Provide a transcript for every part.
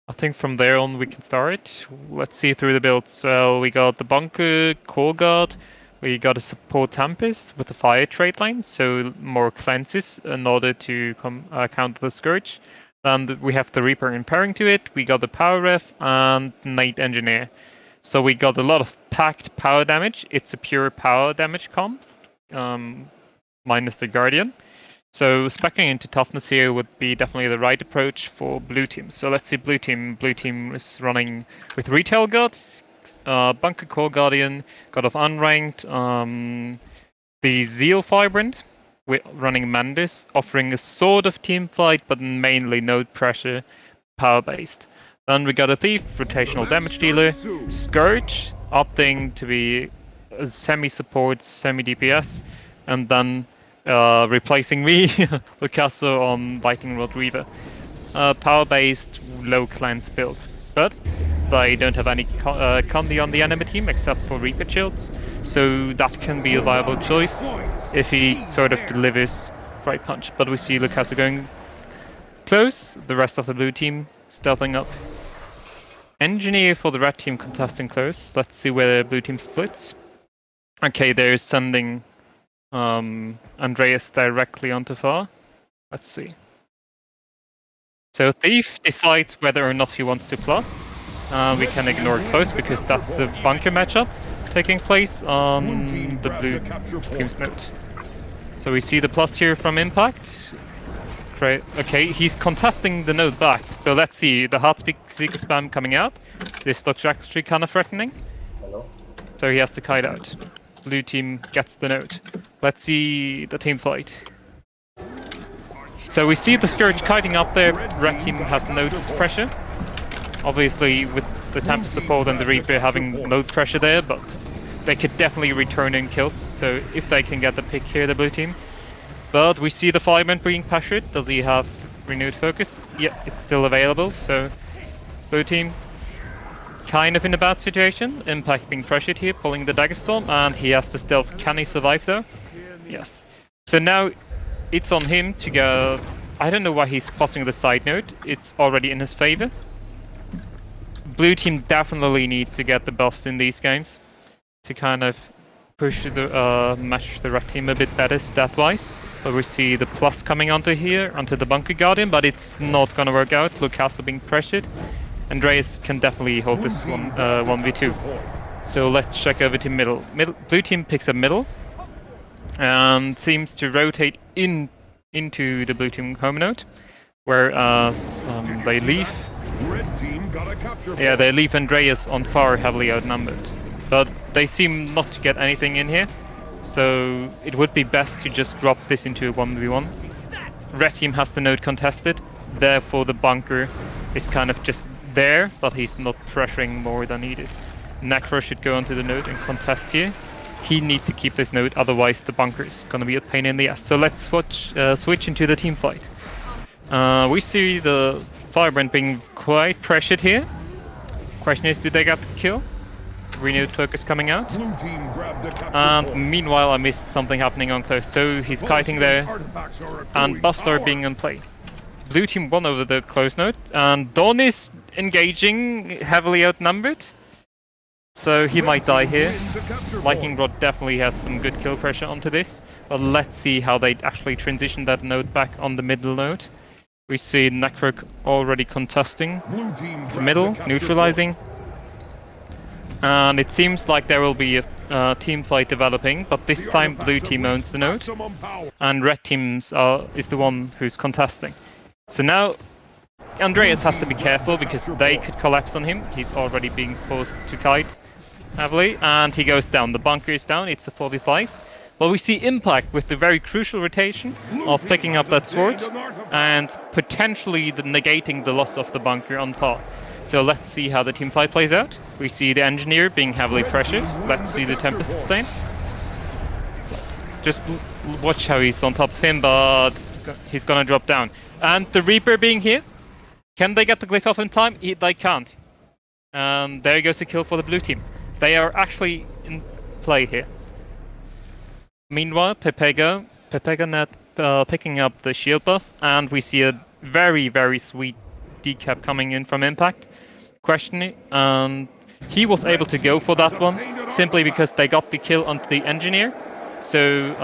I think from there on we can start. Let's see through the builds. So we got the Bunker, Core Guard, we got a Support Tempest with a Fire trade line, so more cleanses in order to counter the Scourge. Then we have the Reaper in pairing to it, we got the Power Ref and Knight Engineer. So we got a lot of packed power damage. It's a pure power damage comp, minus the Guardian. So speccing into toughness here would be definitely the right approach for blue team. So let's see blue team. Blue team is running with Retail Guard, Bunker Core Guardian, God of Unranked, the Zeal Firebrand, running Mandis, offering a sort of team fight, but mainly no pressure, power based. Then we got a Thief, rotational damage dealer, Scourge, opting to be a semi-support, semi-DPS, and then replacing me, Lucasso on Lightning Rod Reaver. Power-based, low cleanse build. But they don't have any Condi on the enemy team except for Reaper Shields, so that can be a viable choice if he sort of delivers right punch. But we see Lucasso going close, the rest of the blue team stealthing up. Engineer for the red team contesting close. Let's see where the blue team splits. Okay, they're sending Andreas directly onto far. Let's see. So Thief decides whether or not he wants to plus. We can ignore close because that's a bunker matchup taking place on the blue team's note. So we see the plus here from Impact. Great. Okay, he's contesting the node back. So let's see the hard seeker spam coming out. This looks actually kind of threatening. Hello? So he has to kite out. Blue team gets the node. Let's see the team fight. So we see the Scourge kiting up there. Red team has the node pressure. Obviously with the Tempest support and the Reaper having node pressure there, but they could definitely return in kills. So if they can get the pick here, the blue team. But we see the Fireman being pressured. Does he have renewed focus? Yeah, it's still available. So blue team kind of in a bad situation. Impact being pressured here, pulling the Dagger Storm, and he has to stealth. Can he survive though? Yes. So now it's on him to go. I don't know why he's crossing the side node. It's already in his favor. Blue team definitely needs to get the buffs in these games to kind of push the match the red team a bit better stat-wise. But we see the plus coming onto here, onto the Bunker Guardian, but it's not gonna work out. Lucasso being pressured. Andreas can definitely hold this one 1v2. So let's check over to middle. Blue team picks up middle and seems to rotate into the blue team home node, where they leave. Yeah, they leave Andreas on far heavily outnumbered, but they seem not to get anything in here. So it would be best to just drop this into a 1v1. Red team has the node contested, therefore the bunker is kind of just there, but he's not pressuring more than needed. Necro should go onto the node and contest here. He needs to keep this node, otherwise the bunker is gonna be a pain in the ass. So let's switch into the team fight. We see the Firebrand being quite pressured here. Question is, do they get the kill? Renewed focus coming out. And meanwhile I missed something happening on close, so he's kiting there and buffs are being in play. Blue team won over the close node, and Dawn is engaging, heavily outnumbered, so he might die here. Lightning Rod definitely has some good kill pressure onto this, but let's see how they actually transition that node back on the middle node. We see Necro already contesting the middle, neutralizing. And it seems like there will be a team fight developing, but this time blue team owns the node, and red team is the one who's contesting. So now Andreas has to be careful because they could collapse on him. He's already being forced to kite heavily, and he goes down. The bunker is down, it's a 45. Well, we see Impact with the very crucial rotation of picking up that sword and potentially negating the loss of the bunker on far. So let's see how the team fight plays out. We see the Engineer being heavily pressured. Let's see the Tempest sustain. Just watch how he's on top of him, but he's gonna drop down. And the Reaper being here. Can they get the glyph off in time? They can't. There goes a kill for the blue team. They are actually in play here. Meanwhile, Pepega net picking up the shield buff, and we see a very, very sweet decap coming in from Impact, questioning, and he was able to go for that one simply because they got the kill onto the engineer. So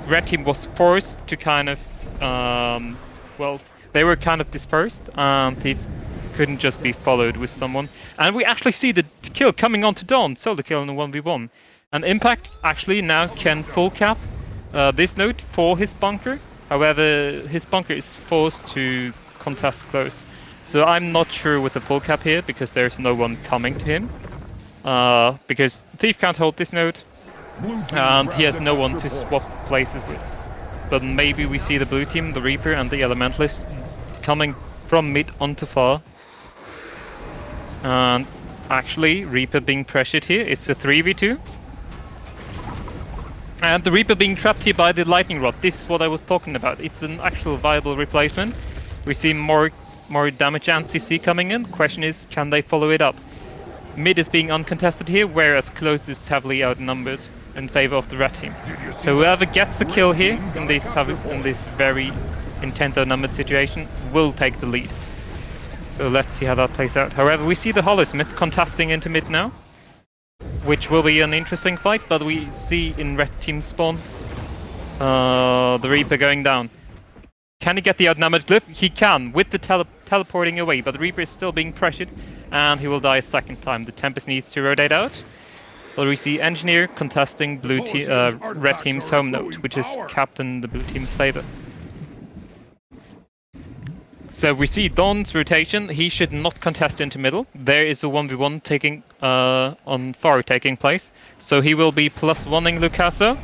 red team was forced to kind of, well, they were kind of dispersed, and he couldn't just be followed with someone. And we actually see the kill coming onto Dawn, solo kill in the 1v1. And Impact actually now can full cap this node for his bunker. However, his bunker is forced to contest close. So I'm not sure with the full cap here, because there's no one coming to him. Because Thief can't hold this node, and he has no one to swap places with. But maybe we see the blue team, the Reaper and the Elementalist, coming from mid onto far. And actually, Reaper being pressured here, it's a 3v2. And the Reaper being trapped here by the Lightning Rod, this is what I was talking about. It's an actual viable replacement. We see more damage and CC coming in. Question is, can they follow it up? Mid is being uncontested here, whereas close is heavily outnumbered in favor of the red team. So whoever gets the kill here in this very intense outnumbered situation will take the lead. So let's see how that plays out. However, we see the Hollow-Smith contesting into mid now, which will be an interesting fight, but we see in red team spawn the Reaper going down. Can he get the outnumbered Glyph? He can, with the teleporting away, but the Reaper is still being pressured, and he will die a second time. The Tempest needs to rotate out. But we see Engineer contesting red team's home node, which is capped in the blue team's favor. So we see Dawn's rotation. He should not contest into middle. There is a 1v1 taking on far taking place. So he will be +1ing Lucasa.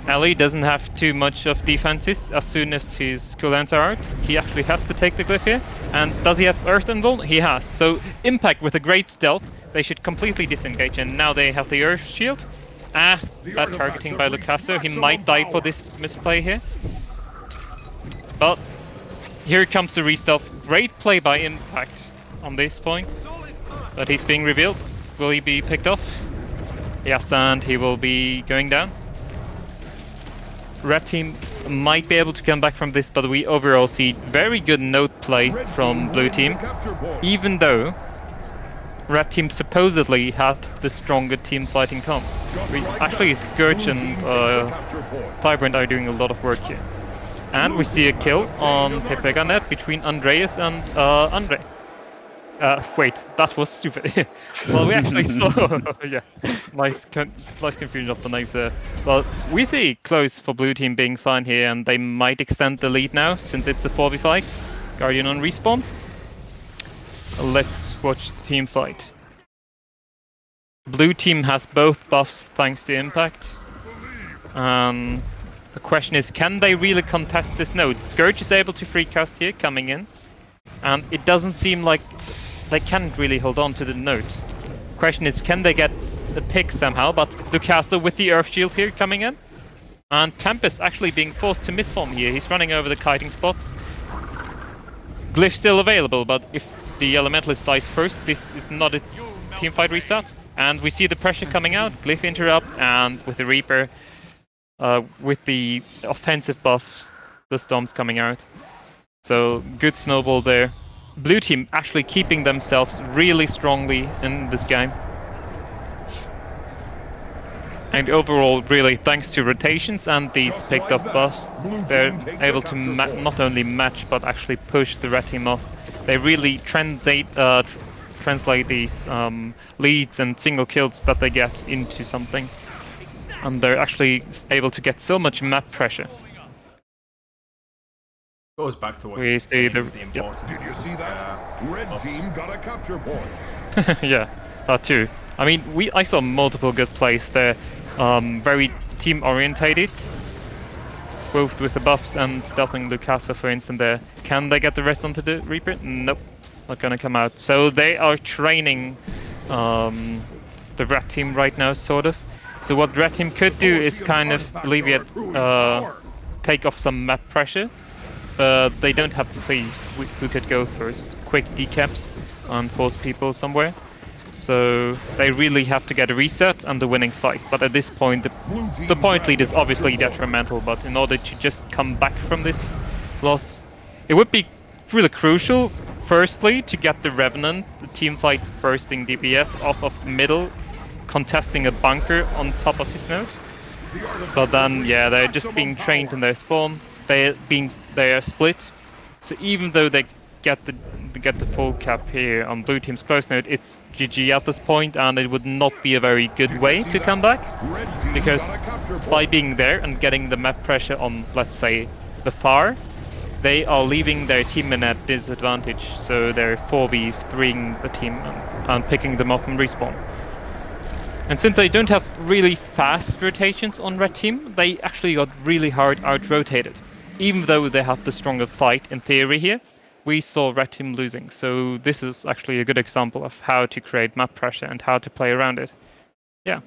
Ali doesn't have too much of defenses as soon as his cooldowns are out. He actually has to take the Glyph here. And does he have Earth involved? He has. So Impact with a great stealth. They should completely disengage, and now they have the Earth Shield. Bad targeting by Lucasa. He might die for this misplay here. But here comes the re-stealth. Great play by Impact on this point. But he's being revealed. Will he be picked off? Yes, and he will be going down. Red team might be able to come back from this, but we overall see very good node play from blue team. Even though red team supposedly had the stronger team fighting comp. Actually, Scourge and Firebrand are doing a lot of work here. And we see a kill on Pepeganet between Andreas and Andre. Wait, that was stupid. Well, we actually saw... yeah, nice confusion of the names there. Well, we see close for blue team being fine here, and they might extend the lead now, since it's a 4v5. Guardian on respawn. Let's watch the team fight. Blue team has both buffs thanks to Impact. The question is, can they really contest this node? Scourge is able to free cast here, coming in. And it doesn't seem like they can't really hold on to the node. Question is, can they get the pick somehow? But Lucasa with the Earth Shield here coming in. And Tempest actually being forced to misform here. He's running over the kiting spots. Glyph still available, but if the Elementalist dies first, this is not a teamfight reset. And we see the pressure coming out, Glyph interrupt, and with the Reaper, with the offensive buffs, the Storm's coming out. So, good snowball there. Blue team actually keeping themselves really strongly in this game. And overall, really, thanks to rotations and these picked up buffs, they're able to not only match, but actually push the red team off. They really translate these leads and single kills that they get into something. And they're actually able to get so much map pressure. Goes back to what we see the importance. Did you see that? Red team got a capture point. Yeah, that too. I mean, I saw multiple good plays there. Very team orientated. Both with the buffs and stealthing Lucasa, for instance, there. Can they get the rest onto the Reaper? Nope, not gonna come out. So they are training the red team right now, sort of. So what red team could do is kind of alleviate, take off some map pressure. They don't have to see who could go first. Quick decaps and force people somewhere. So they really have to get a reset and the winning fight. But at this point, the point lead is obviously detrimental. But in order to just come back from this loss, it would be really crucial, firstly, to get the Revenant, the teamfight bursting DPS off of middle, contesting a bunker on top of his node. But then, yeah, they're just being trained in their spawn. They are split. So even though they get the full cap here on blue team's close node, it's GG at this point, and it would not be a very good way to come back, because by being there and getting the map pressure on, let's say, the far, they are leaving their teammen at disadvantage. So they're 4v3ing the team and picking them off and respawn. And since they don't have really fast rotations on red team, they actually got really hard out-rotated. Even though they have the stronger fight in theory here, we saw red team losing. So this is actually a good example of how to create map pressure and how to play around it. Yeah.